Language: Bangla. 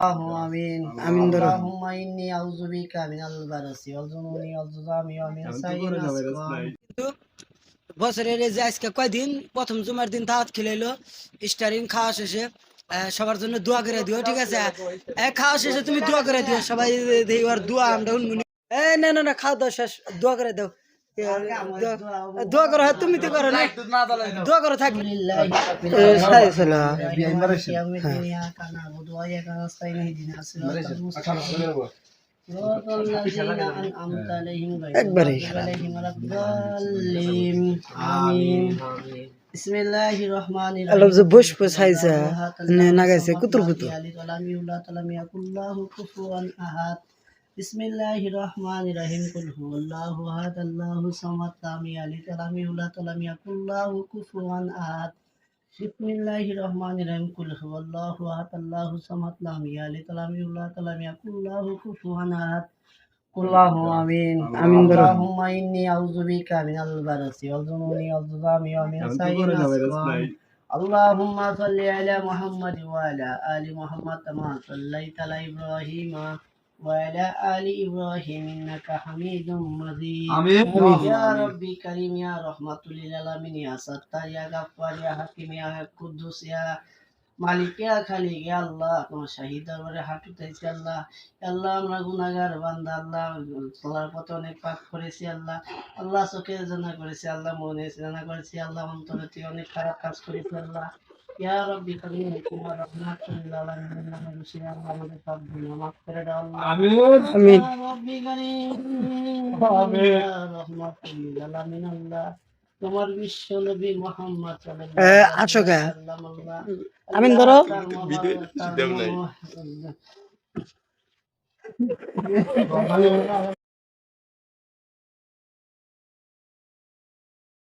آمين اللهم إني أعوذ بك من البرص والجنون والجذام ومن سيء الأسقام বছরের এই যে আজকে কয়দিন প্রথম জুমার দিন দাওয়াত খেলাইলো স্টারিং খাওয়া শেষে সবার জন্য দোয়া করে দিও, ঠিক আছে? খাওয়া শেষে তুমি দোয়া করে দিও সবাই, ওর দোয়া আমরা উন্মুনি না না না, খাওয়া দাওয়া শেষ দোয়া করে দাও, দোয়া করো। তুমি তো করো না, দোয়া করো থাকবে। একবারে বিসমিল্লাহির রহমানির রহিম। আল্লাহ যে বসব সাইজা না গাইছে কুতুর কুতুর। আল্লাহু কুফুয়ান আহাদ। বিসমিল্লাহির রহমানির রহিম। কুল হুয়াল্লাহু আহাদ আল্লাহু সামাদ লাম ইয়ালিদ ওয়া লাম ইউলাদ ওয়া লাম ইয়াকুল লাহু কুফুয়ান আহাদ। বিসমিল্লাহির রহমানির রহিম। কুল হুয়াল্লাহু আহাদ আল্লাহু সামাদ লাম ইয়ালিদ ওয়া লাম ইউলাদ ওয়া লাম ইয়াকুল লাহু কুফুয়ান আহাদ। آمين اللهم إني أعوذ بك من البرص والجنون والجذام ومن سيء الأسقام. اللهم صل على محمد وعلى آل محمد كما صليت على إبراهيم وعلى آل إبراهيم إنك حميد مجيد. يا ربي كريم يا رحمة للعالمين يا ستار يا غفار يا حكيم يا قدوس يا মালিক ইয়া খালিক ইয়া আল্লাহ, তোমার শাহিদ দরবারে হাত উঠাইছি আল্লাহ। আল্লাহ আমরা গুনাহগার বান্দা আল্লাহ, চলার পথে অনেক পাপ করেছি আল্লাহ। আল্লাহ চোখে জানা করেছি আল্লাহ, মনে জানা করেছি আল্লাহ, অন্তরে থেকে অনেক খারাপ কাজ করেছি আল্লাহ। ইয়া রব্বি কারীম তোমার রহমাতুল আলামিন নামে বসে আল্লাহ আমাদের সব গুনাহ মাফ করে দাও আল্লাহ। আমিন আমিন। ইয়া রব্বি কারীম আমিন। ইয়া রহমাতুল আলামিন আল্লাহ, তোমার বিশ্ব নবী মুহাম্মদ সাল্লাল্লাহু আলাইহি ওয়াসাল্লাম আমিন ধরো।